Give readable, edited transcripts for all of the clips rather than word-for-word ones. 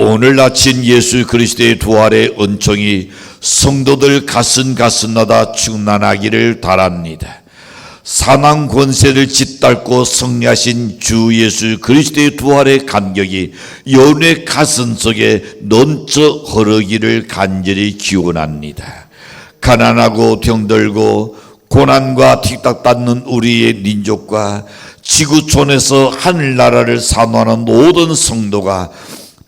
오늘 아침 예수 그리스도의 부활의 은총이 성도들 가슴가슴마다 충만하기를 바랍니다. 사망 권세를 짓밟고 승리하신 주 예수 그리스도의 부활의 감격이 여러분의 가슴 속에 넘쳐 흐르기를 간절히 기원합니다. 가난하고 병들고 고난과 틱탁받는 우리의 민족과 지구촌에서 하늘나라를 사모하는 모든 성도가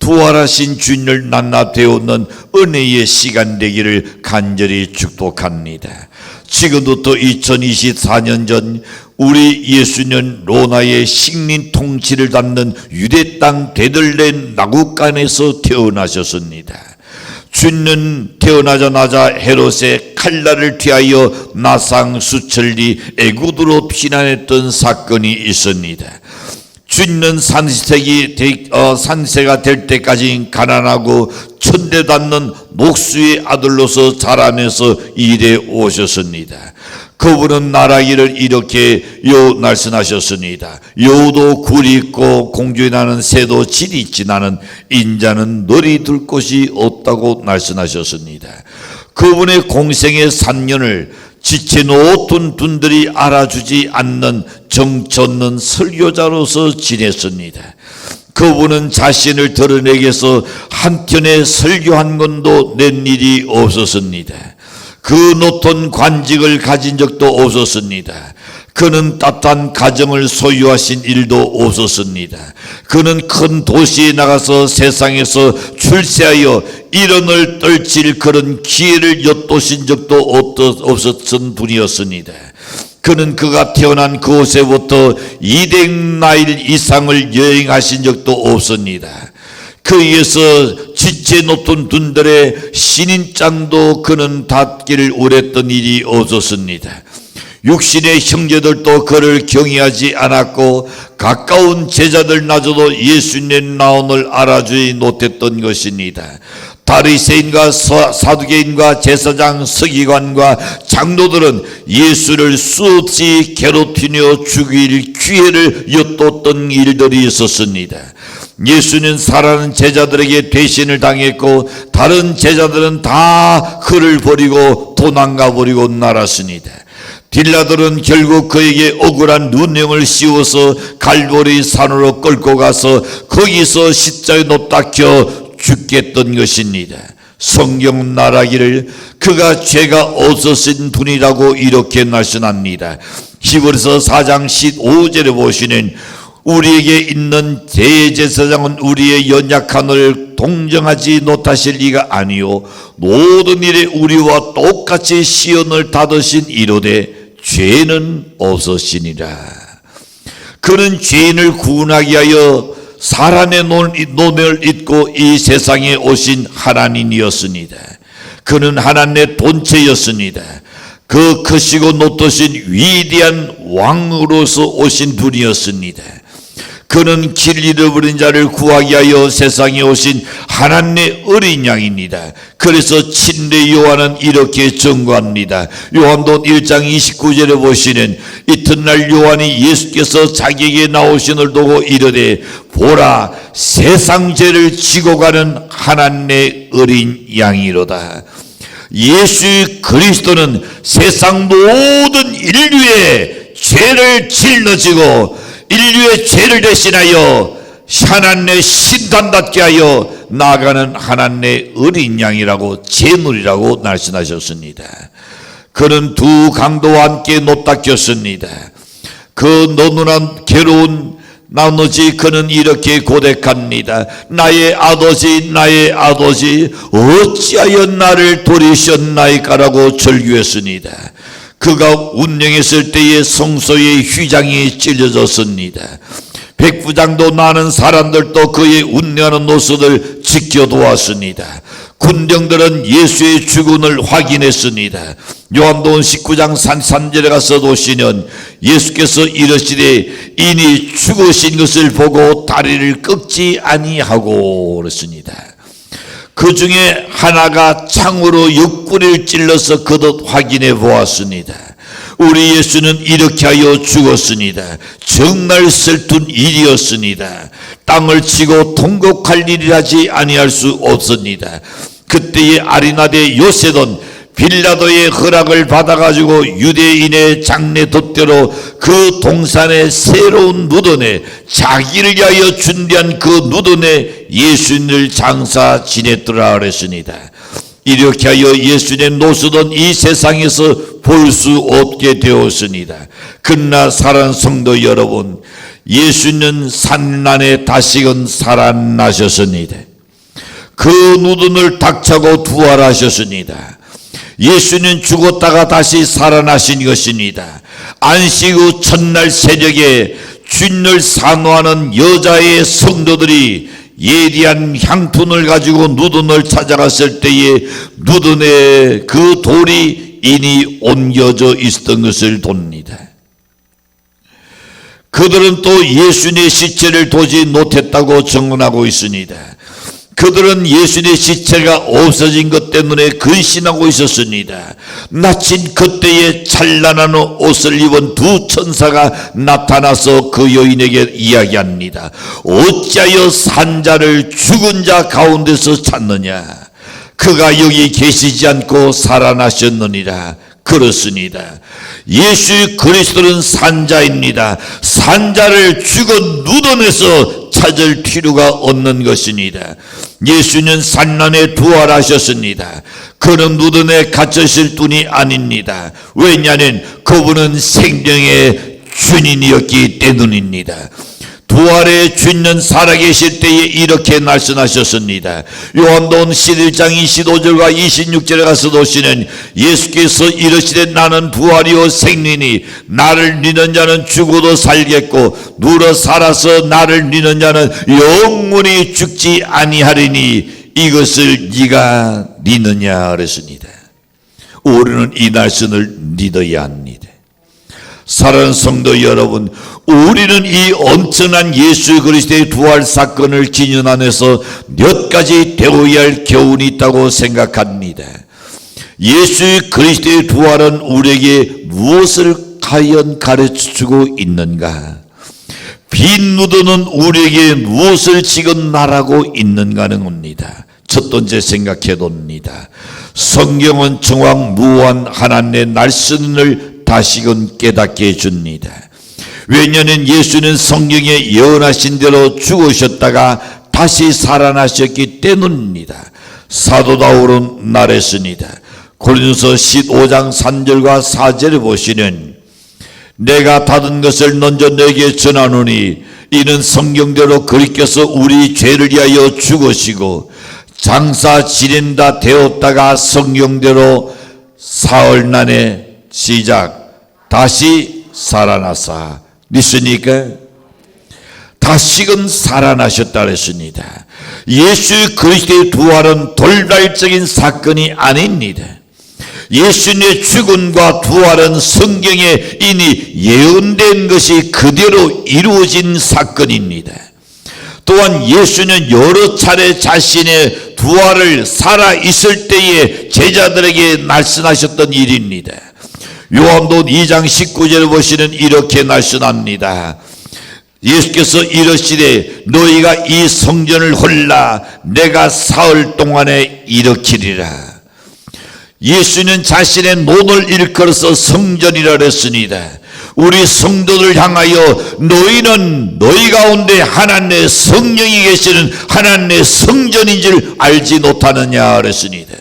부활하신 주님을 만나 배우는 은혜의 시간 되기를 간절히 축복합니다. 지금부터 2024년 전 우리 예수는 로마의 식민 통치를 받는 유대 땅 베들레헴 나국간에서 태어나셨습니다. 주는 태어나자마자 헤롯의 칼날을 피하여 나상 수천리 애굽으로 피난했던 사건이 있습니다. 주는 산세가 될 때까지 가난하고 천대받는 목수의 아들로서 자라면서 일해 오셨습니다. 그분은 나라기를 이렇게 말씀하셨습니다. 여우도 굴이 있고 공중에 나는 새도 질이 있지 나는 인자는 너리 둘 곳이 없다고 말씀하셨습니다. 그분의 공생의 3년을 지쳐놓은 분들이 알아주지 않는 정처없는 설교자로서 지냈습니다. 그분은 자신을 드러내기 위해서 한편에 설교한 건도 낸 일이 없었습니다. 그 높은 관직을 가진 적도 없었습니다. 그는 따뜻한 가정을 소유하신 일도 없었습니다. 그는 큰 도시에 나가서 세상에서 출세하여 일원을 떨칠 그런 기회를 엿보신 적도 없었던 분이었습니다. 그는 그가 태어난 그곳에부터 200마일 이상을 여행하신 적도 없습니다. 그에서 지체 높은 분들의 신인장도 그는 닿기를 원했던 일이 없었습니다. 육신의 형제들도 그를 경외하지 않았고 가까운 제자들마저도 예수님의 나옴을 알아주지 못했던 것입니다. 바리새인과 사두개인과 제사장 서기관과 장로들은 예수를 수없이 괴롭히며 죽일 기회를 엿뒀던 일들이 있었습니다. 예수는 사랑하는 제자들에게 배신을 당했고 다른 제자들은 다 그를 버리고 도망가 버리고 날았습니다. 딜라들은 결국 그에게 억울한 누명을 씌워서 갈보리 산으로 끌고 가서 거기서 십자가에 놓닥겨 죽겠던 것입니다. 성경은 말하기를 그가 죄가 없으신 분이라고 이렇게 말씀합니다. 히브리서 4장 15절에 보시는 우리에게 있는 대제사장은 우리의 연약함을 동정하지 못하실 리가 아니요 모든 일에 우리와 똑같이 시온을 닫으신 이로되 죄는 없으시니라. 그는 죄인을 구원하기 위하여 사람의 노명을 잊고 이 세상에 오신 하나님이었습니다. 그는 하나님의 본체였습니다. 그 크시고 높으신 위대한 왕으로서 오신 분이었습니다. 그는 길 잃어버린 자를 구하기 위하여 세상에 오신 하나님의 어린 양입니다. 그래서 침례 요한은 이렇게 증거합니다. 요한복음 1장 29절에 보시는 이튿날 요한이 예수께서 자기에게 나오신을 보고 이르되 보라 세상 죄를 지고 가는 하나님의 어린 양이로다. 예수 그리스도는 세상 모든 인류의 죄를 짊어지고 인류의 죄를 대신하여 하나님의 신단답게 하여 나아가는 하나님의 어린 양이라고 제물이라고 말씀하셨습니다. 그는 두 강도와 함께 노닥겼습니다. 그 너무나 괴로운 나머지 그는 이렇게 고백합니다. 나의 아버지 나의 아버지 어찌하여 나를 돌이셨나이까라고 절규했습니다. 그가 운명했을 때에 성소의 휘장이 찢어졌습니다. 백부장도 많은 사람들도 그의 운명하는 모습을 지켜보았습니다. 군병들은 예수의 죽음을 확인했습니다. 요한복음 19장 33절에 가서 보시면 예수께서 이르시되 이니 죽으신 것을 보고 다리를 꺾지 아니하고 그랬습니다. 그 중에 하나가 창으로 옆구리를 찔러서 거듭 확인해 보았습니다. 우리 예수는 이렇게 하여 죽었습니다. 정말 슬픈 일이었습니다. 땅을 치고 통곡할 일이라지 아니할 수 없습니다. 그때의 아리마대 요셉은 빌라도의 허락을 받아가지고 유대인의 장례 돛대로 그 동산의 새로운 누던에 자기를 위하여 준비한 그 누던에 예수님을 장사 지냈더라 그랬습니다. 이렇게 하여 예수님의 노수던 이 세상에서 볼 수 없게 되었습니다. 그러나 사랑하는 성도 여러분, 예수님은 산란에 다시금 살아나셨습니다. 그 누던을 닥차고 부활하셨습니다. 예수는 죽었다가 다시 살아나신 것입니다. 안식 후 첫날 새벽에 주님을 산호하는 여자의 성도들이 예리한 향품을 가지고 누던을 찾아갔을 때에 누던에 그 돌이 이미 옮겨져 있었던 것을 봅니다. 그들은 또 예수님의 시체를 도저히 못했다고 증언하고 있습니다. 그들은 예수님의 시체가 없어진 것 때문에 근심하고 있었습니다. 마침 그때에 찬란한 옷을 입은 두 천사가 나타나서 그 여인에게 이야기합니다. 어찌하여 산자를 죽은 자 가운데서 찾느냐? 그가 여기 계시지 않고 살아나셨느니라. 그렇습니다. 예수 그리스도는 산자입니다. 산자를 죽은 누던에서 찾을 필요가 없는 것입니다. 예수는 산란에 부활하셨습니다. 그는 누던에 갇혔을 뿐이 아닙니다. 왜냐하면 그분은 생명의 주인이었기 때문입니다. 부활의 주인은 살아계실 때에 이렇게 말씀하셨습니다. 요한복음 11장 25절과 26절에 가서 보시는 예수께서 이르시되 나는 부활이요 생리니 나를 믿는 자는 죽어도 살겠고 누워 살아서 나를 믿는 자는 영원히 죽지 아니하리니 이것을 네가 믿느냐 그랬습니다. 우리는 이 말씀을 믿어야 합니다. 사랑하는 성도 여러분, 우리는 이 엄청난 예수 그리스도의 부활 사건을 기념하면서 몇 가지 배워야 할 교훈이 있다고 생각합니다. 예수 그리스도의 부활은 우리에게 무엇을 과연 가르쳐주고 있는가? 빈 누드는 우리에게 무엇을 지금 말하고 있는가는 겁니다. 첫 번째 생각해 봅니다. 성경은 정확 무한 하나님의 말씀을 다시금 깨닫게 해줍니다. 왜냐하면 예수는 성경에 예언하신 대로 죽으셨다가 다시 살아나셨기 때문입니다. 사도 바울은 말했습니다. 고린도서 15장 3절과 4절에 보시는 내가 받은 것을 먼저 내게 전하노니 이는 성경대로 그리스도께서 우리 죄를 위하여 죽으시고 장사 지낸다 되었다가 성경대로 사흘만에 시작 다시 살아나사 믿습니까? 다시금 살아나셨다 그랬습니다. 예수 그리스도의 부활은 돌발적인 사건이 아닙니다. 예수님의 죽음과 부활은 성경에 이미 예언된 것이 그대로 이루어진 사건입니다. 또한 예수는 여러 차례 자신의 부활을 살아있을 때에 제자들에게 말씀하셨던 일입니다. 요한복음 2장 19절을 보시는 이렇게 말씀합니다. 예수께서 이르시되 너희가 이 성전을 헐라 내가 사흘 동안에 일으키리라. 예수는 자신의 몸을 일컬어서 성전이라 그랬습니다. 우리 성도들 향하여 너희는 너희 가운데 하나님의 성령이 계시는 하나님의 성전인 줄 알지 못하느냐 그랬습니다.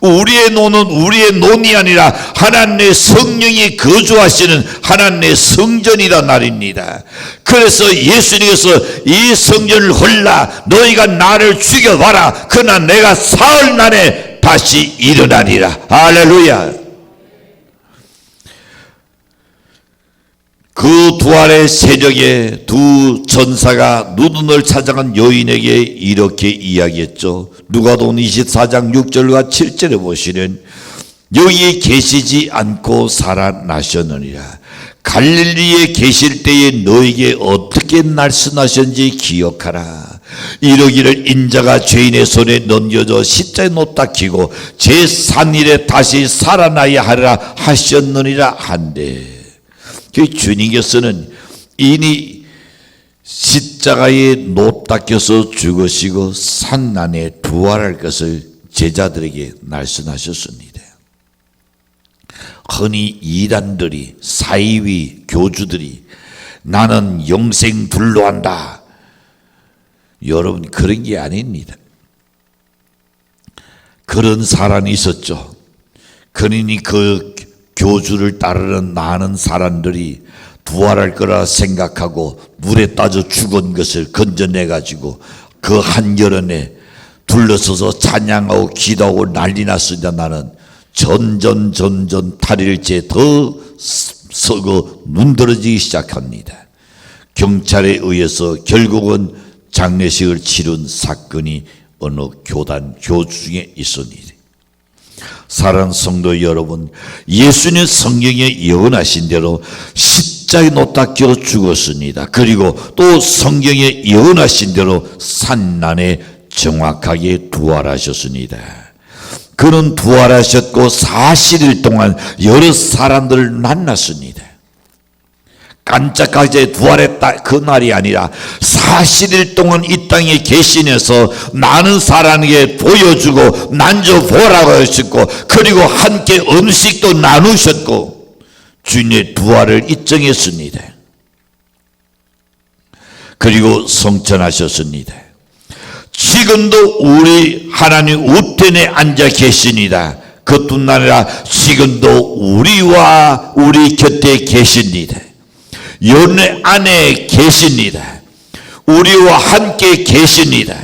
우리의 노는 우리의 논이 아니라 하나님의 성령이 거주하시는 하나님의 성전이란 말입니다. 그래서 예수님께서 이 성전을 헐라 너희가 나를 죽여봐라 그러나 내가 사흘 만에 다시 일어나리라. 할렐루야. 그 부활의 새벽에 두 천사가 누둔을 찾아간 여인에게 이렇게 이야기했죠. 누가복음 24장 6절과 7절에 보시는 여기 계시지 않고 살아나셨느니라. 갈릴리에 계실 때에 너에게 어떻게 날씬하셨는지 기억하라. 이러기를 인자가 죄인의 손에 넘겨져 십자가에 놓다 키고 제3일에 다시 살아나야 하리라 하셨느니라 한데, 그 주님께서는 이니 십자가에 놓다 켜서 죽으시고 산난에 부활할 것을 제자들에게 말씀하셨습니다. 흔히 이단들이, 사이비 교주들이 나는 영생 불로한다. 여러분, 그런 게 아닙니다. 그런 사람이 있었죠. 그러니 그 교주를 따르는 많은 사람들이 부활할 거라 생각하고 물에 빠져 죽은 것을 건져내가지고 그 한여름에 둘러서서 찬양하고 기도하고 난리 났으니까 나는 점점 탈일째 더 서고 눈들어지기 시작합니다. 경찰에 의해서 결국은 장례식을 치른 사건이 어느 교단 교주 중에 있습니다. 사랑하는 성도 여러분, 예수님 성경에 예언하신 대로 십자가에 놓다 켜 죽었습니다. 그리고 또 성경에 예언하신 대로 산난에 정확하게 부활하셨습니다. 그는 부활하셨고 40일 동안 여러 사람들을 만났습니다. 깜짝하게 부활했다 그 날이 아니라 40일 동안 이 땅에 계시면서 많은 사람에게 보여주고 만져보라고 하셨고, 그리고 함께 음식도 나누셨고 주님의 부활을 입증했습니다. 그리고 성천하셨습니다. 지금도 우리 하나님 우편에 앉아 계십니다. 그뿐 아니라 지금도 우리와 우리 곁에 계십니다. 연애 안에 계십니다. 우리와 함께 계십니다.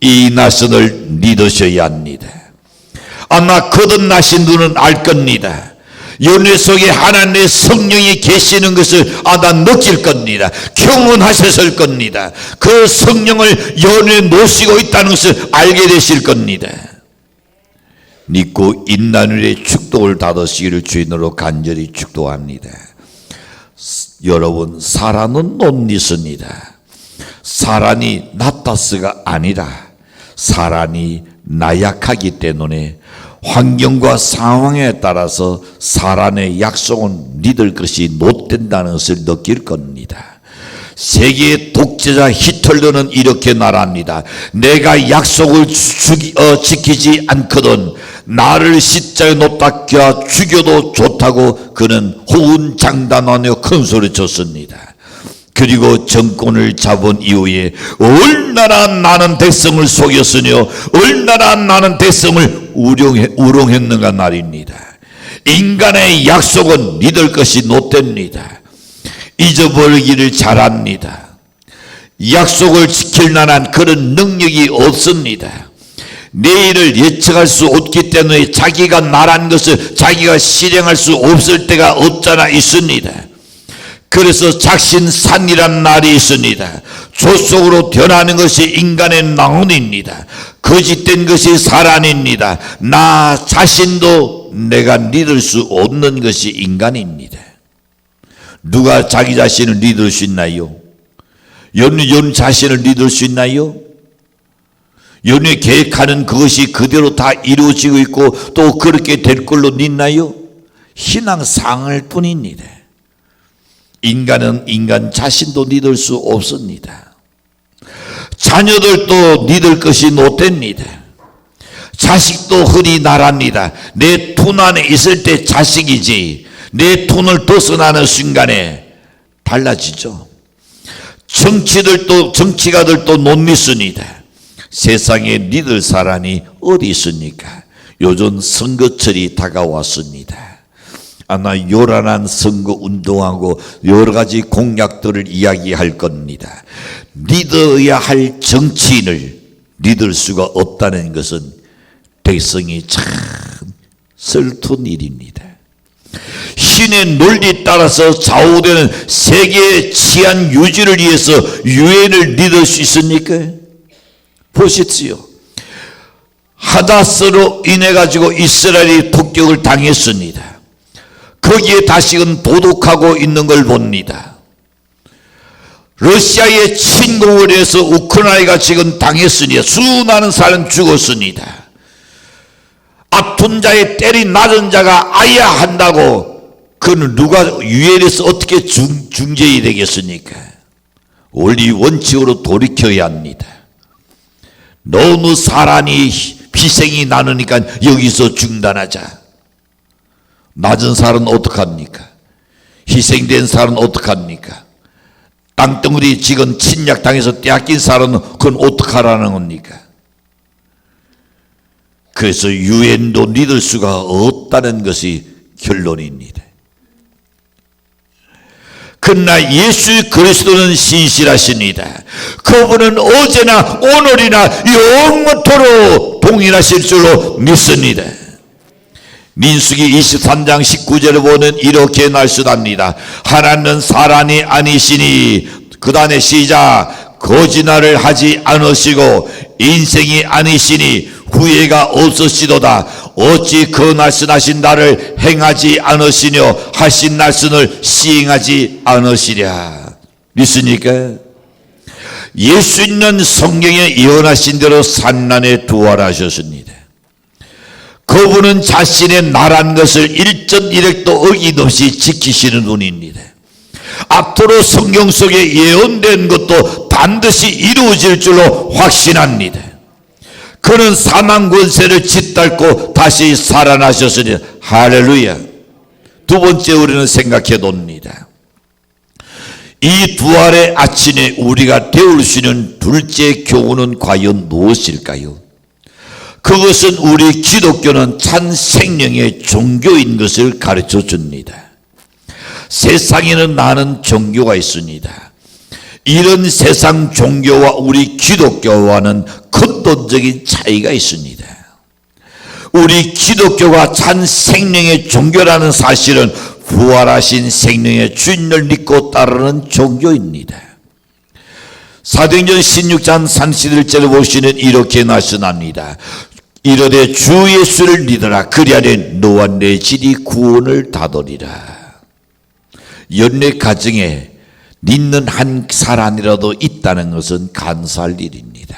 이 나선을 믿으셔야 합니다. 아마 거듭나신 분은 알 겁니다. 연애 속에 하나님의 성령이 계시는 것을 나 느낄 겁니다. 경험하셨을 겁니다. 그 성령을 연애에 모시고 있다는 것을 알게 되실 겁니다. 믿고 인난일의 축복을 받으시기를 주인으로 간절히 축복합니다. 여러분, 사람은 못 믿습니다. 사람이 나타스가 아니라 사람이 나약하기 때문에 환경과 상황에 따라서 사람의 약속은 믿을 것이 못된다는 것을 느낄 겁니다. 세계의 독재자 히틀러는 이렇게 말합니다. 내가 약속을 지키지 않거든 나를 십자가에 놓다 켜 죽여도 좋다고 그는 호언장담하며 큰 소리 쳤습니다. 그리고 정권을 잡은 이후에 얼마나 나는 백성을 속였으며 얼마나 나는 백성을 우롱했는가 말입니다. 인간의 약속은 믿을 것이 못됩니다. 잊어버리기를 잘합니다. 약속을 지킬 만한 그런 능력이 없습니다. 내일을 예측할 수 없기 때문에 자기가 말한 것을 자기가 실행할 수 없을 때가 없잖아 있습니다. 그래서 작신산이란 말이 있습니다. 조속으로 변하는 것이 인간의 나훈입니다. 거짓된 것이 사람입니다. 나 자신도 내가 믿을 수 없는 것이 인간입니다. 누가 자기 자신을 믿을 수 있나요? 여러분 자신을 믿을 수 있나요? 여러분이 계획하는 그것이 그대로 다 이루어지고 있고 또 그렇게 될 걸로 믿나요? 희망상을 뿐입니다. 인간은 인간 자신도 믿을 수 없습니다. 자녀들도 믿을 것이 못됩니다. 자식도 흔히 말합니다. 내 돈 안에 있을 때 자식이지 내 돈을 벗어나는 순간에 달라지죠. 정치가들도 못 믿습니다. 세상에 믿을 사람이 어디 있습니까? 요즘 선거철이 다가왔습니다. 아마 요란한 선거 운동하고 여러 가지 공약들을 이야기할 겁니다. 믿어야 할 정치인을 믿을 수가 없다는 것은 백성이 참 슬픈 일입니다. 신의 논리에 따라서 좌우되는 세계의 치안 유지를 위해서 유엔을 믿을 수 있습니까? 보십시오. 하다스로 인해 가지고 이스라엘이 폭격을 당했습니다. 거기에 다시금 도독하고 있는 걸 봅니다. 러시아의 침공을 해서 우크라이나가 지금 당했으니 수많은 사람 죽었습니다. 아픈 자의 때리 낮은 자가 아야 한다고 그는 누가 유엔에서 어떻게 중재이 되겠습니까? 원리 원칙으로 돌이켜야 합니다. 너무 사람이 희생이 나누니까 여기서 중단하자. 낮은 사람은 어떡합니까? 희생된 사람은 어떡합니까? 땅덩어리 지금 침략당해서 떼앗긴 사람은 그건 어떡하라는 겁니까? 그래서 유엔도 믿을 수가 없다는 것이 결론입니다. 그러나 예수 그리스도는 신실하십니다. 그분은 어제나 오늘이나 영원토록 동일하실 줄로 믿습니다. 민수기 23장 19절을 보면 이렇게 말씀합니다. 하나님은 사람이 아니시니 그 다음에 시작 거짓말을 하지 않으시고 인생이 아니시니 후회가 없으시도다. 어찌 그 말씀하신 날을 행하지 않으시며 하신 말씀을 시행하지 않으시랴. 믿습니까? 예수님은 성경에 예언하신 대로 산난에 부활하셨습니다. 그분은 자신의 말한 것을 일전일획도 어김없이 지키시는 분입니다. 앞으로 성경 속에 예언된 것도 반드시 이루어질 줄로 확신합니다. 그는 사망 권세를 짓밟고 다시 살아나셨으니 할렐루야. 두 번째 우리는 생각해 봅니다. 이 부활의 아침에 우리가 배울 수 있는 둘째 교훈은 과연 무엇일까요? 그것은 우리 기독교는 참 생명의 종교인 것을 가르쳐 줍니다. 세상에는 많은 종교가 있습니다. 이런 세상 종교와 우리 기독교와는 근본적인 차이가 있습니다. 우리 기독교가 참 생명의 종교라는 사실은 부활하신 생명의 주인을 믿고 따르는 종교입니다. 사도행전 16장 31절을 보시면 이렇게 말씀합니다. 이르되 주 예수를 믿으라. 그리하면 너와 내 집이 구원을 다도리라. 연례 가정에 믿는 한 사람이라도 있다는 것은 감사할 일입니다.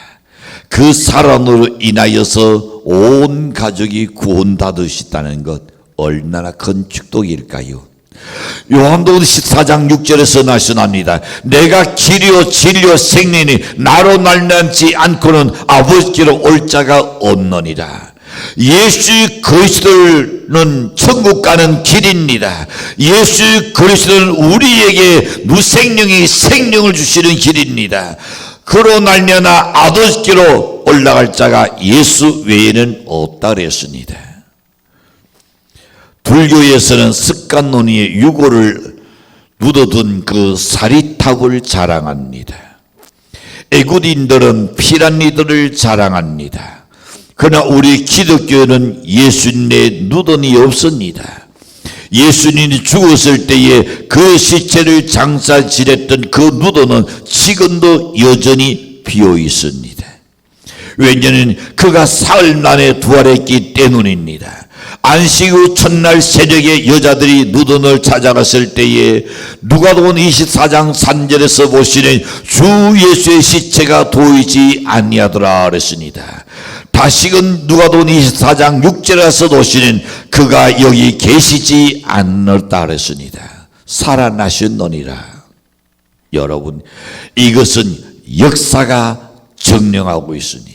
그 사람으로 인하여서 온 가족이 구원받을 수 있다는 것 얼마나 큰 축복일까요? 요한복음 14장 6절에서 말씀합니다. 내가 길이요 진리요 생명이니 나로 말미암지 않고는 아버지께로 올 자가 없느니라. 예수 그리스도는 천국 가는 길입니다. 예수 그리스도는 우리에게 무생명의 생명을 주시는 길입니다. 그로 말미암아 아버지께로 올라갈 자가 예수 외에는 없다 그랬습니다. 불교에서는 습관론의 유고를 묻어둔 그 사리탑을 자랑합니다. 애구인들은 피라미드를 자랑합니다. 그러나 우리 기독교는 예수님의 누던이 없습니다. 예수님이 죽었을 때에 그 시체를 장사 지냈던 그 누던은 지금도 여전히 비어 있습니다. 왜냐하면 그가 사흘 만에 부활했기 때문입니다. 안식 후 첫날 새벽에 여자들이 누던을 찾아갔을 때에 누가복음 24장 3절에서 보시는 주 예수의 시체가 보이지 아니하더라 그랬습니다. 다시금 누가복음 24장 6절에서 보시는 그가 여기 계시지 않았다 그랬습니다. 살아나셨느니라. 여러분, 이것은 역사가 증명하고 있습니다.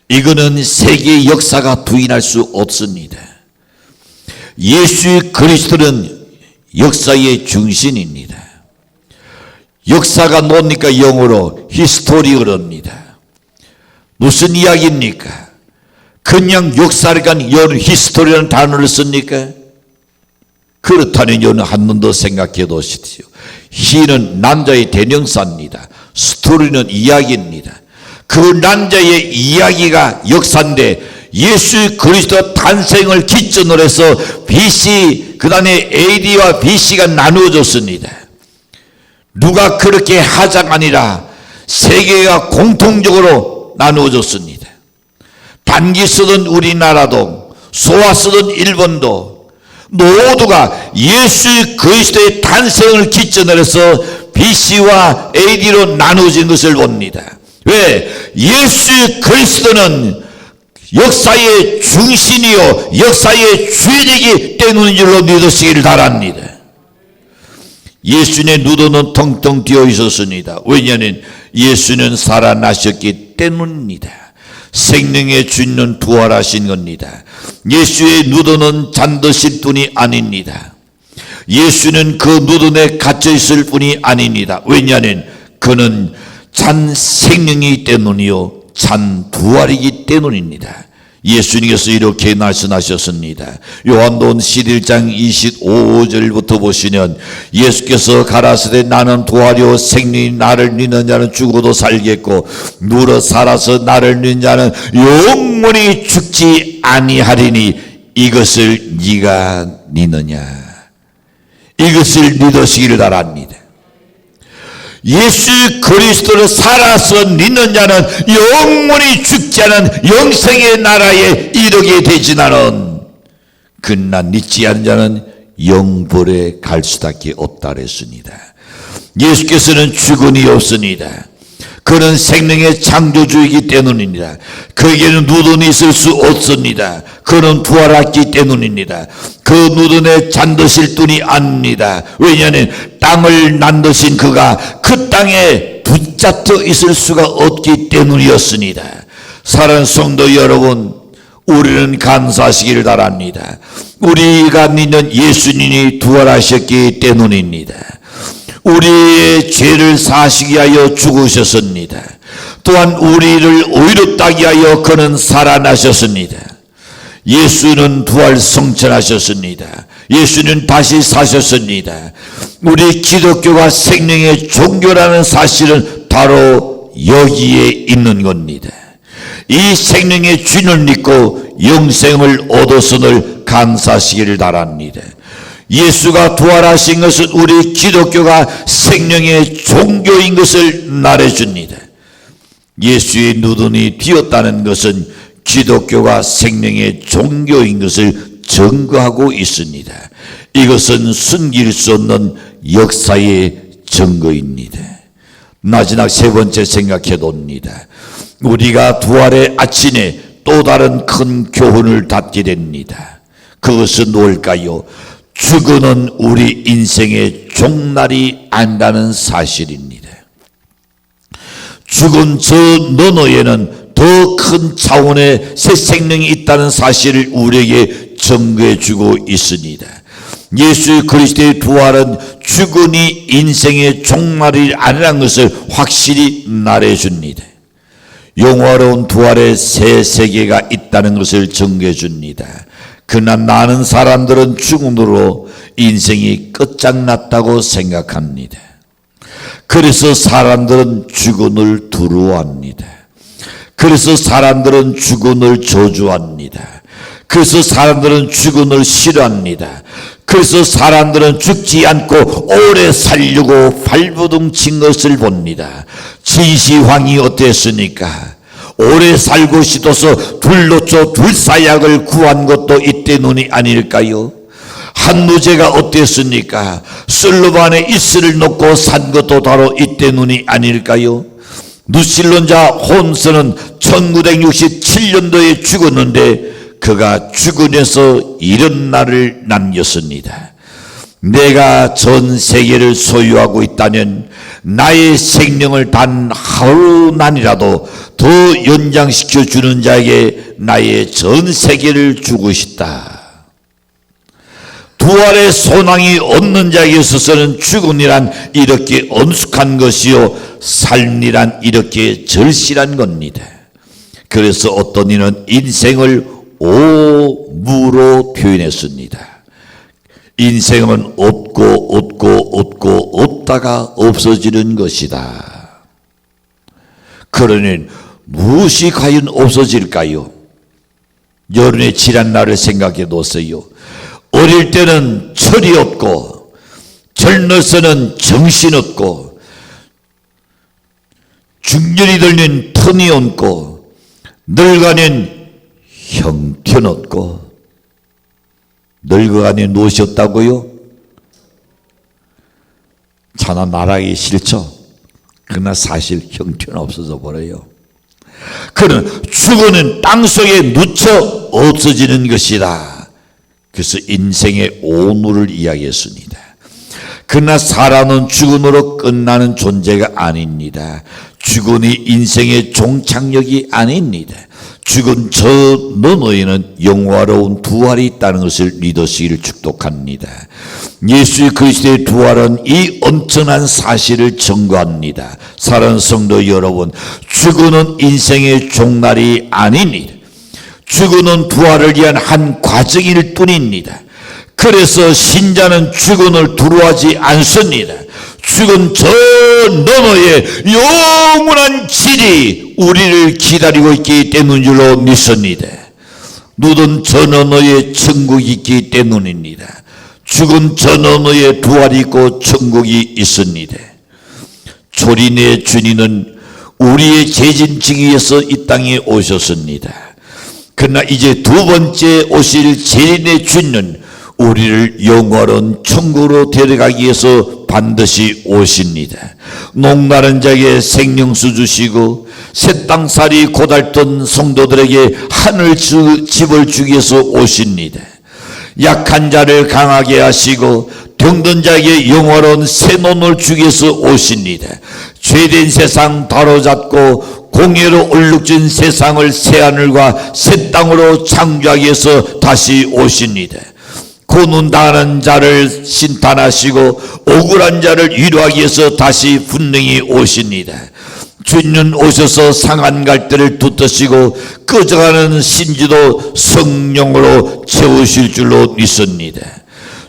이거는 세계의 역사가 부인할 수 없습니다. 예수 그리스도는 역사의 중심입니다. 역사가 뭡니까? 영어로 히스토리어입니다. 무슨 이야기입니까? 그냥 역사니까 여러분 히스토리라는 단어를 씁니까? 그렇다면 여러분 한 번 더 생각해 보십시오. 히는 남자의 대명사입니다. 스토리는 이야기입니다. 그 남자의 이야기가 역사인데 예수 그리스도 탄생을 기점으로 해서 BC 그 다음에 AD와 BC가 나누어졌습니다. 누가 그렇게 하자가 아니라 세계가 공통적으로 나누어졌습니다. 단기 쓰던 우리나라도 소아 쓰던 일본도 모두가 예수 그리스도의 탄생을 기점으로 해서 BC와 AD로 나누어진 것을 봅니다. 왜? 예수 그리스도는 역사의 중심이요 역사의 주인이기 때문인 줄로 믿으시기를 바랍니다. 예수님의 누더는 텅텅 비어 있었습니다. 왜냐하면 예수는 살아나셨기 때문입니다. 생명의 주인은 부활하신 겁니다. 예수의 누더는 잠드실 뿐이 아닙니다. 예수는 그 누더에 갇혀 있을 뿐이 아닙니다. 왜냐하면 그는 찬 생명이기 때문이요 찬 부활이기 때문입니다. 예수님께서 이렇게 말씀하셨습니다. 요한복음 11장 25절부터 보시면 예수께서 가라사대 나는 부활이요 생명이 나를 믿는 자는 죽어도 살겠고 누러 살아서 나를 믿는 자는 영원히 죽지 아니하리니 이것을 네가 믿느냐. 이것을 믿으시기를 바랍니다. 예수 그리스도를 살아서 믿는 자는 영원히 죽지 않은 영생의 나라에 이르게 되지나는 그러나 믿지 않은 자는 영벌에 갈 수밖에 없다 그랬습니다. 예수께서는 죽음이 없습니다. 그는 생명의 창조주이기 때문입니다. 그에게는 누더는 있을 수 없습니다. 그는 부활했기 때문입니다. 그 누더에 잠드실 분이 아닙니다. 왜냐하면 땅을 만드신 그가 그 땅에 붙잡혀 있을 수가 없기 때문이었습니다. 사랑하는 성도 여러분, 우리는 감사하시기를 바랍니다. 우리가 믿는 예수님이 부활하셨기 때문입니다. 우리의 죄를 사시기 위하여 죽으셨습니다. 또한 우리를 의롭다기 위하여 그는 살아나셨습니다. 예수는 부활 성천하셨습니다. 예수는 다시 사셨습니다. 우리 기독교가 생명의 종교라는 사실은 바로 여기에 있는 겁니다. 이 생명의 주인을 믿고 영생을 얻었음을 감사하시기를 바랍니다. 예수가 부활하신 것은 우리 기독교가 생명의 종교인 것을 말해줍니다. 예수의 누더니 비었다는 것은 기독교가 생명의 종교인 것을 증거하고 있습니다. 이것은 숨길 수 없는 역사의 증거입니다. 마지막 세 번째 생각해 봅니다. 우리가 부활의 아침에 또 다른 큰 교훈을 갖게 됩니다. 그것은 뭘까요? 죽음은 우리 인생의 종날이 아니라는 사실입니다. 죽은 저 너머에는 더 큰 차원의 새 생명이 있다는 사실을 우리에게 증거해 주고 있습니다. 예수 그리스도의 부활은 죽음이 인생의 종말이 아니라는 것을 확실히 말해 줍니다. 영화로운 부활의 새 세계가 있다는 것을 증거해 줍니다. 그러나 많은 사람들은 죽음으로 인생이 끝장났다고 생각합니다. 그래서 사람들은 죽음을 두려워합니다. 그래서 사람들은 죽음을 저주합니다. 그래서 사람들은 죽음을 싫어합니다. 그래서 사람들은 죽지 않고 오래 살려고 발버둥친 것을 봅니다. 진시황이 어땠습니까? 오래 살고 싶어서 둘로쳐 둘사약을 구한 것도 이 때문이 아닐까요? 한무제가 어땠습니까? 슬로반에 이슬을 놓고 산 것도 바로 이 때문이 아닐까요? 누실론자 홈스는 1967년도에 죽었는데 그가 죽으면서 이런 말을 남겼습니다. 내가 전 세계를 소유하고 있다면 나의 생명을 단 하루만이라도 더 연장시켜 주는 자에게 나의 전 세계를 주고 싶다. 부활의 소망이 없는 자에게 있어서는 죽음이란 이렇게 엄숙한 것이요 삶이란 이렇게 절실한 겁니다. 그래서 어떤 이는 인생을 오무로 표현했습니다. 인생은 없다가 없어지는 것이다. 그러니 무엇이 과연 없어질까요? 여론의 지난 날을 생각해 놓으세요. 어릴 때는 철이 없고 젊어서는 정신 없고 중년이 들면 턴이 없고 늙어는 형편없고 늙어가니 노시 없다고요? 차나 말하기 싫죠. 그러나 사실 형편은 없어져 버려요. 그는 죽어는 땅속에 묻혀 없어지는 것이다. 그래서 인생의 오늘을 이야기했습니다. 그러나 살아는 죽음으로 끝나는 존재가 아닙니다. 죽음이 인생의 종착역이 아닙니다. 죽은 저 너머에는 영화로운 부활이 있다는 것을 믿으시기를 축복합니다. 예수 그리스도의 부활은 이 엄청난 사실을 증거합니다. 사랑하는 성도 여러분, 죽음은 인생의 종날이 아닙니다. 죽음은 부활을 위한 한 과정일 뿐입니다. 그래서 신자는 죽음을 두려워하지 않습니다. 죽은 저 너머에 영원한 질이 우리를 기다리고 있기 때문인 줄로 믿습니다. 누든 저 너머에 천국이 있기 때문입니다. 죽은 저 너머에 부활이 있고 천국이 있습니다. 조린의 주님은 우리의 죄진 지기 위해서 이 땅에 오셨습니다. 그러나 이제 두 번째 오실 재림의 주님은 우리를 영원한 천국으로 데려가기 위해서 반드시 오십니다. 목마른 자에게 생명수 주시고 새 땅살이 고달던 성도들에게 하늘 집을 주기 위해서 오십니다. 약한 자를 강하게 하시고 병든 자에게 영원한 새 논을 주기 위해서 오십니다. 죄된 세상 바로잡고 공의로 얼룩진 세상을 새 하늘과 새 땅으로 창조하기 위해서 다시 오십니다. 고난당하는 자를 신탄하시고 억울한 자를 위로하기 위해서 다시 분명히 오십니다. 주님 오셔서 상한 갈대를 돋드시고 꺼져가는 신지도 성령으로 채우실 줄로 믿습니다.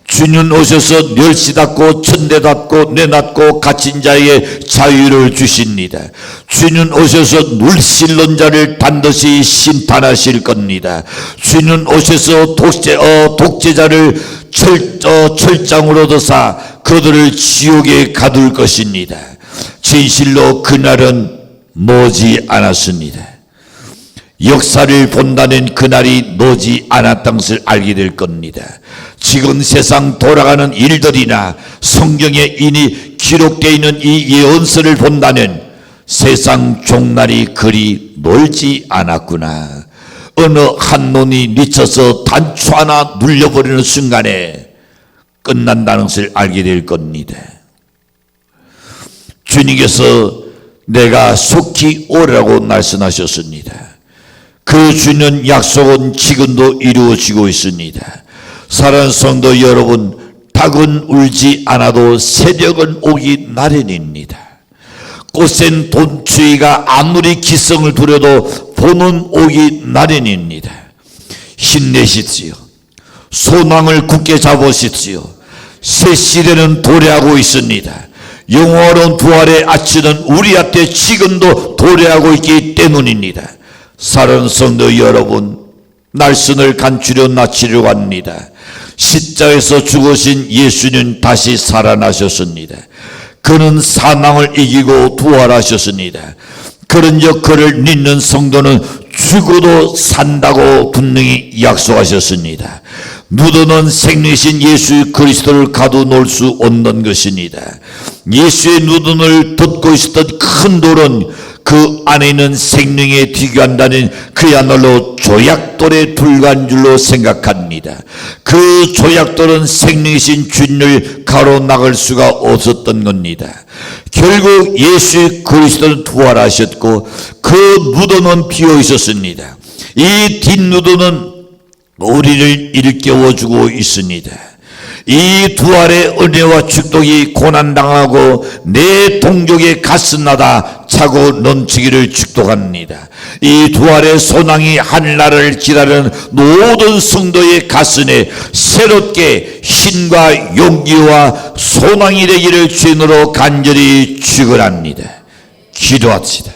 주님 오셔서 멸시받고 천대받고 내놨고 갇힌 자에게 자유를 주십니다. 주님 오셔서 눌실른 자를 반드시 심판하실 겁니다. 주님 오셔서 독재자를 철장으로 드사 그들을 지옥에 가둘 것입니다. 진실로 그날은 머지 않았습니다. 역사를 본다는 그날이 머지 않았다는 것을 알게 될 겁니다. 지금 세상 돌아가는 일들이나 성경에 이미 기록되어 있는 이 예언서를 본다면 세상 종날이 그리 멀지 않았구나. 어느 한 놈이 미쳐서 단추 하나 눌려버리는 순간에 끝난다는 것을 알게 될 겁니다. 주님께서 내가 속히 오라고 말씀하셨습니다. 그 주는 약속은 지금도 이루어지고 있습니다. 사랑하는 성도 여러분, 닭은 울지 않아도 새벽은 오기 마련입니다. 꽃샘 돈추위가 아무리 기성을 부려도 봄은 오기 마련입니다. 힘내십시오. 소망을 굳게 잡으십시오. 새 시대는 도래하고 있습니다. 영원한 부활의 아침은 우리한테 지금도 도래하고 있기 때문입니다. 사랑하는 성도 여러분, 날선을 간추려 낮추려고 합니다. 십자가에서 죽으신 예수는 다시 살아나셨습니다. 그는 사망을 이기고 부활하셨습니다. 그런즉 그를 믿는 성도는 죽어도 산다고 분명히 약속하셨습니다. 누더는 생리신 예수 그리스도를 가둬놓을 수 없는 것입니다. 예수의 누더를 덮고 있었던 큰 돌은 그 안에 있는 생명에 비교한다는 그야말로 조약돌에 불과한 줄로 생각합니다. 그 조약돌은 생명이신 주님을 가로막을 수가 없었던 겁니다. 결국 예수 그리스도는 부활하셨고 그 무덤은 비어 있었습니다. 이 뒷무덤은 우리를 일깨워주고 있습니다. 이 부활의 은혜와 축복이 고난당하고 내 동족의 가슴마다 차고 넘치기를 축복합니다. 이 부활의 소망이 하늘나라를 기다리는 모든 성도의 가슴에 새롭게 힘과 용기와 소망이 되기를 주인으로 간절히 축원합니다. 기도합시다.